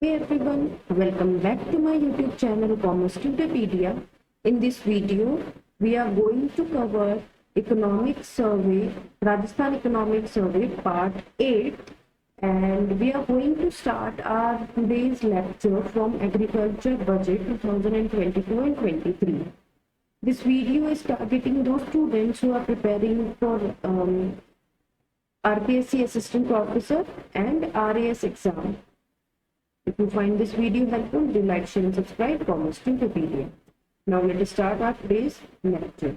Hey everyone, welcome back to my YouTube channel Commerce Tutorpedia. In this video, we are going to cover Economic Survey, Rajasthan Economic Survey Part 8, and we are going to start our today's lecture from Agriculture Budget 2022 and 23. This video is targeting those students who are preparing for RPSC Assistant Professor and RAS exam. If you find this video helpful, do like, share and subscribe. Commerce Tutorpedia. Now let us start our today's lecture.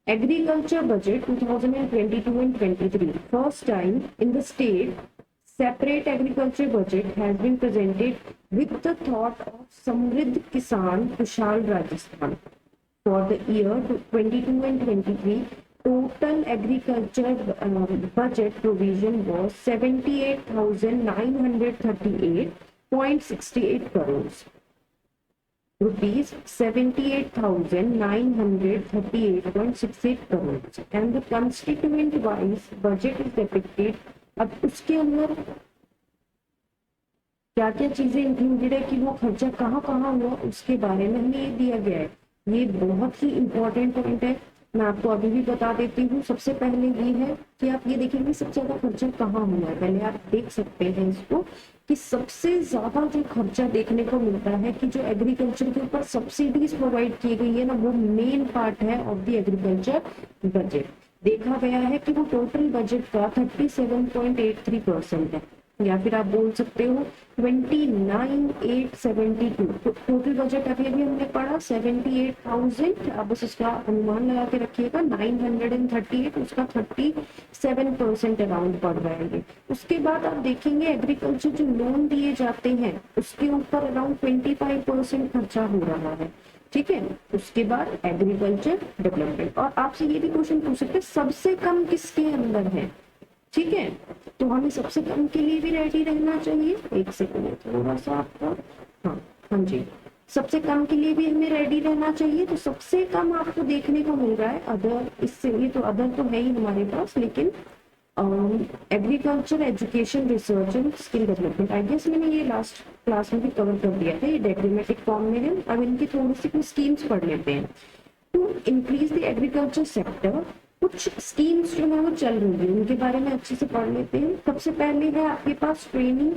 Agriculture Budget 2022 and 23. First time in the state, separate agriculture budget has been presented with the thought of Samriddh Kisan Kushal Rajasthan. For the year 22 and 23, total agriculture budget provision was 78,938.68 crores. Rupees 78,938.68 crores. And the constituent wise budget is depicted. अब उसके अंदर क्या क्या चीजें included है कि वो खर्चा कहाँ कहाँ हुआ उसके बारे में हमें ये दिया गया है। ये बहुत ही इंपॉर्टेंट पॉइंट है, मैं आपको अभी भी बता देती हूँ। सबसे पहले ये है कि आप ये देखेंगे सबसे ज्यादा खर्चा कहाँ हुआ है। पहले आप देख सकते हैं इसको कि सबसे ज्यादा जो खर्चा देखने को मिलता है कि जो एग्रीकल्चर के ऊपर सब्सिडीज प्रोवाइड की गई है ना, वो मेन पार्ट है ऑफ द एग्रीकल्चर बजट। देखा गया है कि वो टोटल बजट का 37.83% है, या फिर आप बोल सकते हो 29,872। तो टोटल बजट अभी अभी हमने पढ़ा 78,000, आप बस उसका अनुमान लगा के रखिएगा 938, उसका 37% अराउंड पड़ रहा है ये। उसके बाद आप देखेंगे एग्रीकल्चर जो लोन दिए जाते हैं उसके ऊपर अराउंड 25% खर्चा हो रहा है, ठीक है। उसके बाद एग्रीकल्चर डेवलपमेंट, और आपसे ये भी क्वेश्चन पूछ सकते हैं सबसे कम किसके अंदर है, ठीक है। तो हमें सबसे कम के लिए भी रेडी रहना चाहिए। एक सेकंड थोड़ा सा आपका, हाँ जी, सबसे कम के लिए भी हमें रेडी रहना चाहिए। तो सबसे कम आपको देखने को मिल रहा है अदर, इससे ये तो अदर तो है ही हमारे पास, लेकिन agriculture education research and skill development, I guess मैंने ये लास्ट क्लास में भी कवर कर दिया था, ये डेग्रामेटिक फॉर्म में है। अब इनकी थोड़ी सी कुछ स्कीम्स पढ़ लेते हैं। To increase the agriculture sector, कुछ स्कीम्स जो है वो चल रही है, उनके बारे में अच्छे से पढ़ लेते हैं। सबसे पहले है आपके पास ट्रेनिंग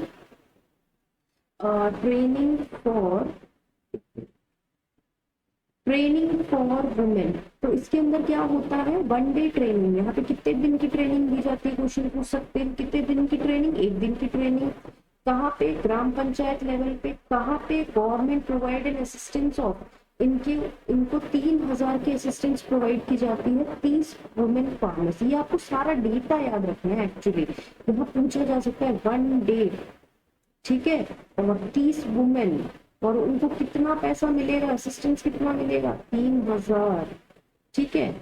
फॉर वुमेन। तो इसके अंदर क्या होता है, 1 डे ट्रेनिंग। यहाँ पे कितने दिन की ट्रेनिंग दी जाती है, क्वेश्चन पूछ सकते हैं। कितने दिन की ट्रेनिंग, 1 दिन की ट्रेनिंग। कहाँ पे, ग्राम पंचायत लेवल पे। कहाँ पे, गवर्नमेंट प्रोवाइडेड असिस्टेंस ऑफ, इनको 3,000 की असिस्टेंस प्रोवाइड की जाती है 30 वुमेन फार्मर्स। ये आपको सारा डेटा याद रखना है, एक्चुअली यहाँ पूछा जा सकता है 1 डे, ठीक है, और 30 वुमेन, और उनको कितना पैसा मिलेगा, असिस्टेंस कितना मिलेगा, 3,000, ठीक है।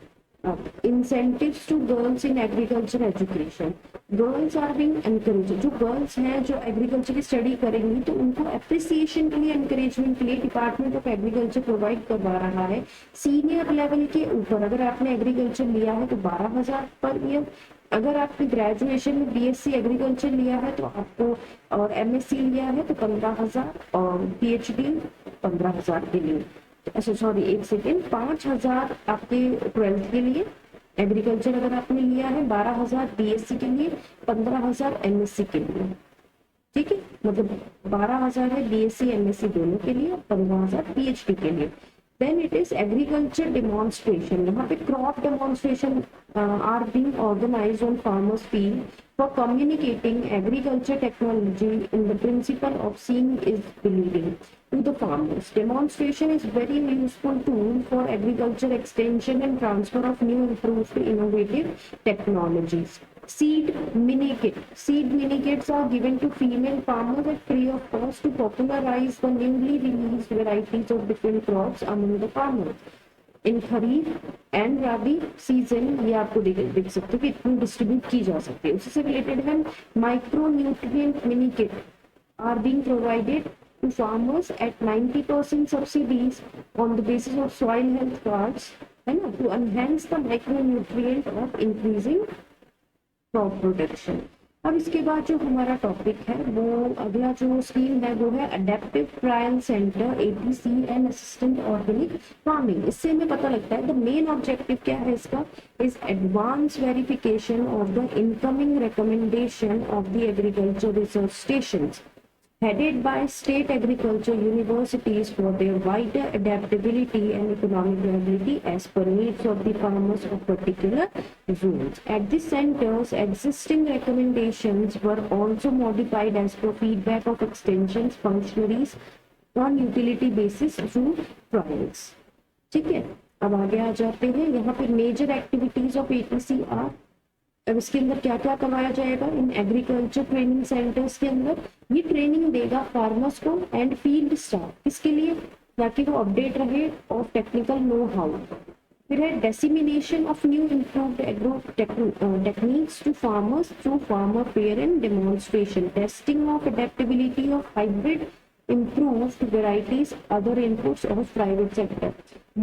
अब incentives to girls in agriculture education, girls are being encourage. जो गर्ल्स हैं जो एग्रीकल्चर की स्टडी करेंगी तो उनको अप्रिसिएशन के लिए, एनकरेजमेंट के लिए डिपार्टमेंट ऑफ एग्रीकल्चर प्रोवाइड करवा रहा है। सीनियर लेवल के ऊपर अगर आपने एग्रीकल्चर लिया है तो 12,000 पर ईयर। अगर आपने ग्रेजुएशन में बीएससी एग्रीकल्चर लिया है तो आपको, और एमएससी लिया है तो 15,000, और पीएचडी 15,000 के लिए, अच्छा सॉरी एक सेकेंड, 5,000 आपके 12th के लिए एग्रीकल्चर अगर आपने लिया है, 12,000 बीएससी के लिए, 15,000 एमएससी के लिए, ठीक है। मतलब 12,000 है बीएससी एमएससी दोनों के लिए, 15,000 पीएचडी के लिए। Then it is agriculture demonstration. यहाँ पे crop demonstration are being organized on farmers field for communicating agriculture technology in the principle of seeing is believing to the farmers. Demonstration is very useful tool for agriculture extension and transfer of new improved innovative technologies. Seed mini kit. Seed mini kits are given to female farmers at free of cost to popularize the newly released varieties of different crops among the farmers. In kharif and rabi season, ये आपको देख सकते हो कि इतनी distribute की जा सकती है। उसी से रिलेटेड है micro nutrient mini kit are being provided to farmers at 90% subsidies on the basis of soil health cards, है ना, to enhance the micro nutrient of increasing crop protection. अब इसके बाद जो हमारा टॉपिक है वो अगला जो स्कीम है वो है adaptive trial centre ATC and assistant organic farming. इससे हमें पता लगता है द मेन ऑब्जेक्टिव क्या है इसका, is advance verification of the incoming recommendation of the agriculture research stations headed by state agriculture universities for their wider adaptability and economic viability as per needs of the farmers of particular zones. At the centers, existing recommendations were also modified as per feedback of extensions functionaries on utility basis through trials. ठीक है, अब आगे आ जाते हैं। यहाँ पे major activities of ATC are, अब इसके अंदर क्या क्या करवाया जाएगा इन एग्रीकल्चर ट्रेनिंग सेंटर्स के अंदर, ये ट्रेनिंग देगा फार्मर्स को एंड फील्ड स्टाफ, इसके लिए ताकि वो अपडेट रहे ऑफ टेक्निकल नो हाउ। फिर है dissemination of new improved agro techniques to farmers through farmer fair and demonstration, testing of adaptability of hybrid improved varieties, other inputs of private sector.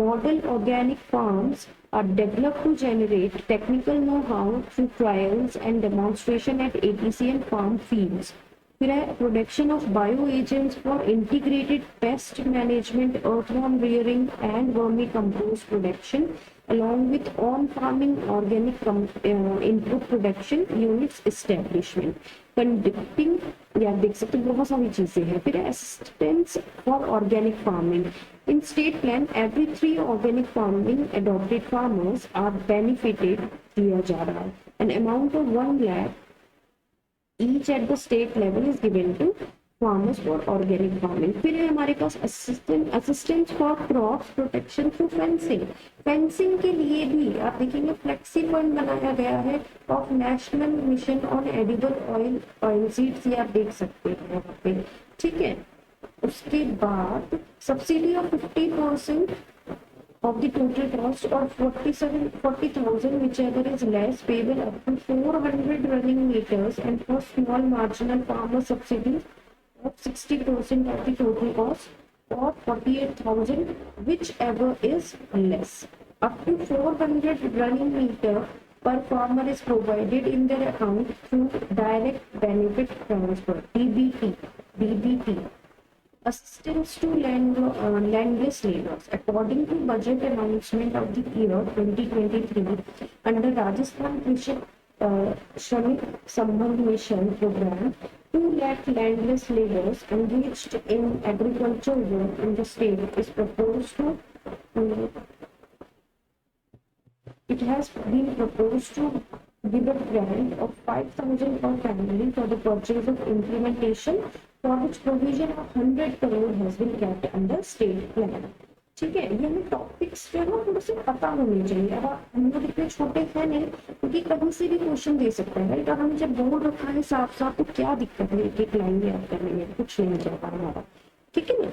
Model organic farms are developed to generate technical know-how through trials and demonstration at ATC and farm fields. फिर है production of bio agents for integrated pest management, earthworm rearing and vermi compost production along with on-farming organic input production units establishment, conducting, या देख सकते बहुत सारी चीजें हैं। फिर assistance for organic farming. In state plan, every 3 organic farming adopted farmers are benefited दिया जा रहा है। An amount of 1 lakh each at the state level is given to farmers for organic farming. फिर है हमारे पास assistance for crop protection through fencing. Fencing के लिए भी आप देखेंगे फ्लेक्सी फंड बनाया गया है of national mission on edible oil seeds, ये आप देख सकते हैं यहाँ पे। ठीक है, उसके बाद subsidy of 50% of the total cost or 40,000 whichever is less payable up to 400 running meters, and for small marginal farmer subsidies of 60% of the total cost or 48,000 whichever is less. Up to 400 running meter per farmer is provided in their account through direct benefit transfer DBT. Assistance to landless laborers according to budget announcement of the year 2023 under Rajasthan Shramik Sambandh Mission program, 2 lakh landless laborers engaged in agriculture work in the state is proposed to it has been proposed to give a grant of 5,000 per family for the purchase of implementation, for which provision of 100 crore has been kept under state plan. ठीक है, ये हमें topics जो है ना थोड़े से पता होने चाहिए। अब हम लोग इतने छोटे हैं नहीं, क्योंकि कहीं से भी क्वेश्चन दे सकता है। राइट, और हमने जब बोल रखा है साफ साफ तो क्या दिक्कत है एक एक लाइन याद करने में, कुछ नहीं जाता हमारा। ठीक है ना,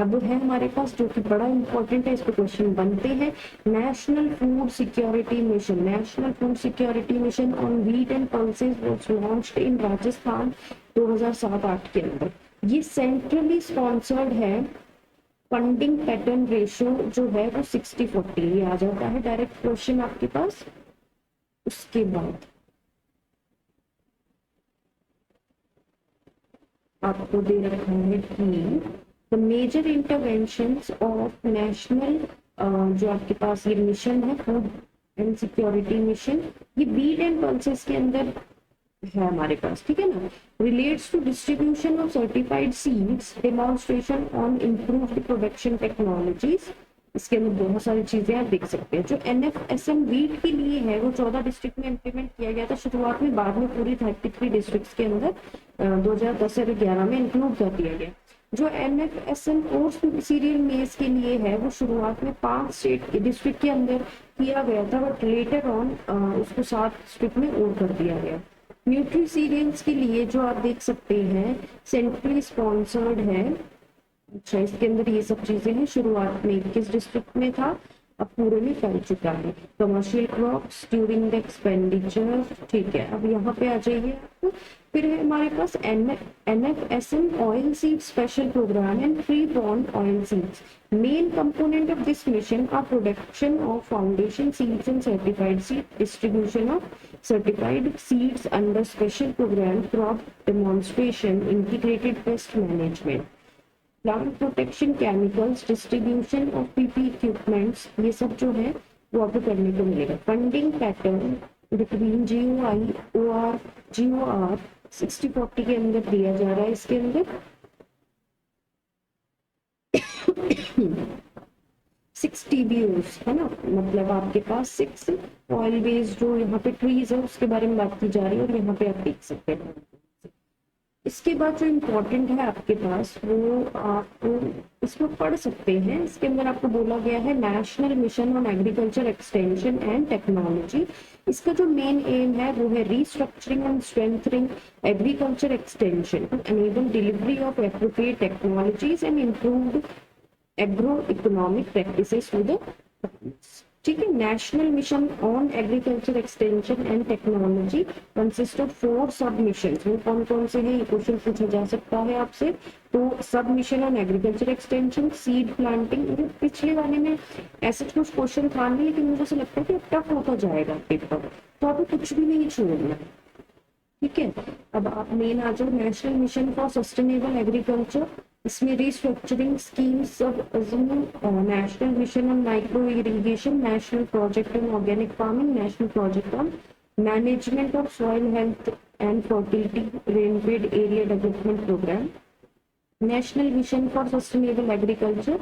अब है हमारे पास जो कि बड़ा इंपॉर्टेंट है, इस पे क्वेश्चन बनते हैं। National food security mission, national food security mission on wheat and pulses was launched in Rajasthan 2007-8 के अंदर। ये सेंट्रली स्पॉन्सर्ड है। फंडिंग पैटर्न रेशियो जो है वो 60-40 ये आ जाता है डायरेक्ट क्वेश्चन आपके पास। उसके बाद आपको दे रखा है कि the major interventions of national जो आपके पास ये मिशन है फूड एंड सिक्योरिटी मिशन, ये बीट एंड पल्सेस के अंदर है हमारे पास। ठीक है ना, relates to distribution of certified seeds, demonstration on improved production technologies, इसके अंदर बहुत सारी चीजें आप देख सकते हैं। जो NFSM वीट के लिए है वो 14 डिस्ट्रिक्ट में इम्प्लीमेंट किया गया था शुरुआत में, बाद में पूरी 33 डिस्ट्रिक्ट के अंदर 2010 से 11 में इंक्लूड कर दिया गया। जो NFSM कोर्स सीरियल मेज के लिए है वो शुरुआत में 5 स्टेट के डिस्ट्रिक्ट के अंदर किया गया था, बट लेटर ऑन उसको 7 डिस्ट्रिक्ट में और कर दिया गया। न्यूट्री सीरियल्स के लिए जो आप देख सकते हैं सेंट्रली स्पॉन्सर्ड है। अच्छा, इसके अंदर ये सब चीजें हैं। शुरुआत में 21 डिस्ट्रिक्ट में था, अब पूरे में फैल चुका है। Commercial crops during the expenditure, ठीक है। अब यहाँ पे आ जाइए आप। फिर है हमारे पास NFSM oil seed special programme and tree बॉन्ड oil seeds. Main component of this mission are production of foundation seeds and certified seed, distribution of certified seeds under special program, crop demonstration, integrated pest management, plant protection, chemicals, distribution of PP equipments, ये सब जो है वो आपको करने को मिलेगा। Funding pattern between GOI or GOR 60-40 के अंदर दिया जा रहा है। इसके अंदर 6 TBOs है ना, मतलब आपके पास 6 ऑयल बेस्ड जो यहाँ पे ट्रीज है उसके बारे में बात की जा रही है और यहाँ पे आप देख सकते हैं। इसके बाद जो इम्पोर्टेंट है आपके पास वो आप इसमें पढ़ सकते हैं। इसके अंदर आपको बोला गया है national mission on agriculture extension and technology. इसका जो मेन एम है वो है restructuring and strengthening agriculture extension to enable delivery of appropriate technologies and improved agro economic practices to the farmers। ठीक है, national mission on agriculture extension and technology consist of 4 sub mission. वो कौन कौन से हैं, ये क्वेश्चन पूछा जा सकता है आपसे। तो sub mission on agriculture extension, seed planting, पिछले वाले में ऐसे कुछ क्वेश्चन था नहीं, लेकिन मुझे ऐसा लगता है कि टफ होता जाएगा पेपर, तो आपको कुछ भी नहीं छोड़ना है। ठीक है, अब आप मेन आ जाओ national mission for sustainable agriculture. इसमें restructuring schemes of national mission on micro irrigation, national project on organic farming, national project on management of soil health and fertility, rainfed area development programme. National mission for sustainable agriculture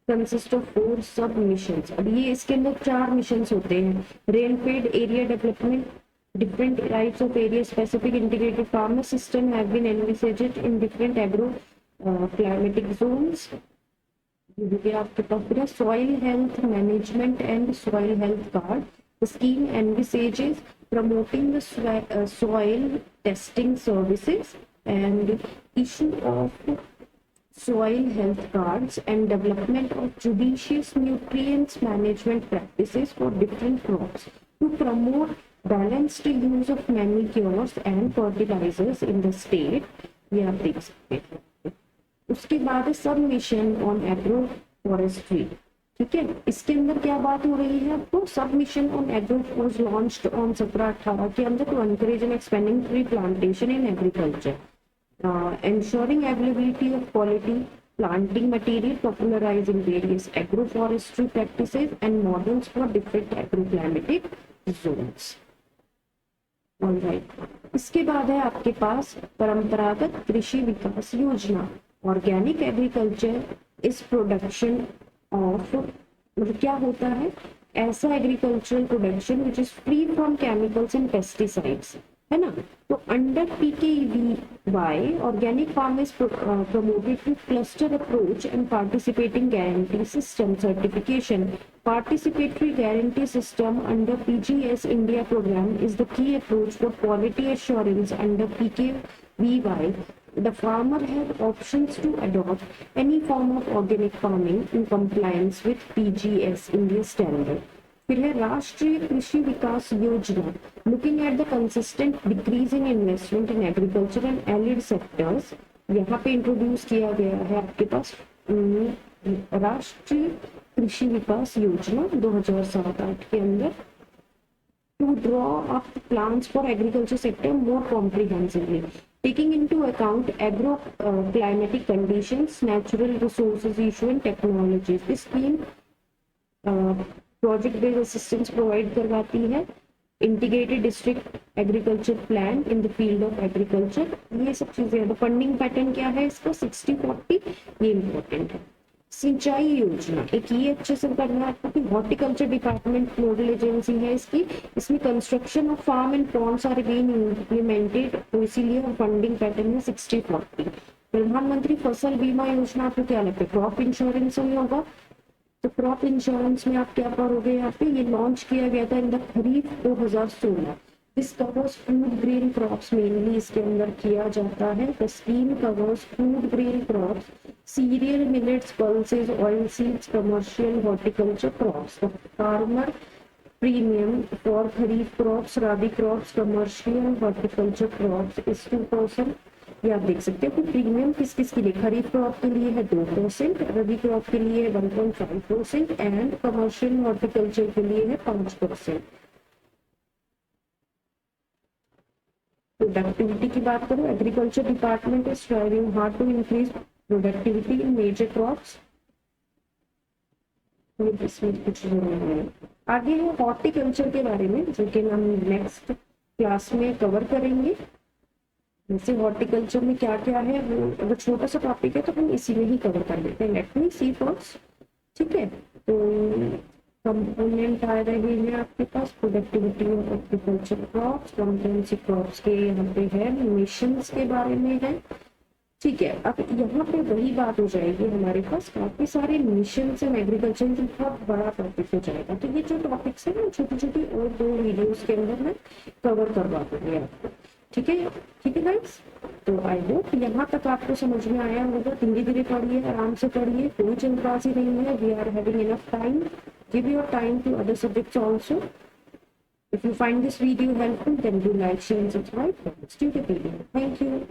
consist of 4 sub missions. अब ये इसके अंदर 4 missions होते हैं। Rainfed area development, different types of area specific integrated farmer system have been envisaged in different agro climatic zones। ये आपके पास पूरा soil health management and soil health card। The scheme envisages promoting the soil testing services and issue of soil health cards and development of judicious nutrients management practices for different crops to promote balanced use of manicures and fertilizers in the state। ये आप देख सकते हैं। उसके बाद सब mission on agro forestry. ठीक है, इसके अंदर क्या बात हो रही है, तो sub mission on agro was launched on 17-18 के अंदर to encourage and expanding tree plantation in agriculture, ensuring availability of quality planting material, popularizing various agroforestry practices and models for different agroclimatic zones। इसके बाद है आपके पास परंपरागत Krishi Vikas Yojana. Organic agriculture is production of, मतलब क्या होता है, ऐसा agricultural production which is free from chemicals and pesticides, है ना। तो under PKVY organic farm is promoted to cluster approach and participating guarantee system certification। Participatory guarantee system under PGS India program is the key approach for quality assurance under PKVY। The farmer has options to adopt any form of organic farming in compliance with PGS India standard। फिर है राष्ट्रीय Krishi Vikas Yojana. Looking at the consistent decrease in investment in agriculture and allied sectors, यहाँ पे introduce किया गया है आपके पास राष्ट्रीय कृषि विकास योजना 2007-8 के अंदर, to draw up plans for agriculture sector more comprehensively, taking into account agro climatic conditions, natural resources issue and technologies। This scheme project based assistance provide करवाती है, integrated district agriculture plan in the field of agriculture, ये सब चीजें। तो funding pattern क्या है इसका, 60-40, ये इंपॉर्टेंट है। सिंचाई योजना, एक ये अच्छे से करना है आपको कि हॉर्टिकल्चर डिपार्टमेंट नोडल एजेंसी है इसकी। इसमें construction of farm and ponds are being implemented, तो इसीलिए फंडिंग पैटर्न है 60-40। प्रधानमंत्री फसल बीमा योजना, आपको क्या लगता है क्रॉप इंश्योरेंस में होगा, तो क्रॉप इंश्योरेंस में आप क्या करोगे, यहाँ पे ये लॉन्च किया गया था in the kharif 2016। This covers food grain crops, mainly इसके अंदर किया जाता है। The scheme covers food grain crops, cereal, millets, pulses, oil seeds, commercial horticulture crops. Farmer premium for kharif crops, rabi crops, commercial horticulture crops is 2%। ये आप देख सकते हो कि प्रीमियम किस किस के लिए, खरीफ क्रॉप के लिए है 2%, रबी क्रॉप के लिए है 1.5% एंड कमर्शियल हॉर्टिकल्चर के लिए है 5%। प्रोडक्टिविटी की बात करूँ, agriculture department is striving hard to increase productivity in major crops. इसमें कुछ नहीं है। आगे है हॉर्टिकल्चर के बारे में, जो कि हम नेक्स्ट क्लास में कवर करेंगे। जैसे हॉर्टिकल्चर में क्या क्या है, वो अगर छोटा सा टॉपिक है तो हम इसी में ही कवर कर लेते हैं। लेट मी सी फर्स्ट, ठीक है। तो कंपोनेंट आ रहे हैं आपके पास, प्रोडक्टिविटी ऑफ एग्रीकल्चर क्रॉप्स, कौन सी क्रॉप्स के यहाँ पे है, मिशंस के बारे में है, ठीक है। अब यहाँ पे वही बात हो जाएगी, हमारे पास काफी सारे मिशंस एंड एग्रीकल्चर में बहुत बड़ा टॉपिक हो जाएगा। तो ये जो टॉपिक्स है ना, छोटी छोटी और 2 वीडियोस के अंदर मैं कवर करवा दूंगी आपको, ठीक है। ठीक है गाइस, तो आई होप यहाँ तक आपको समझ में आया होगा। धीरे धीरे पढ़िए, आराम से पढ़िए, कोई जल्दबाजी नहीं है। We are having enough time, give your time to other subjects also. If you find this video helpful, then do like, share and subscribe for Tutorpedia. Thank you.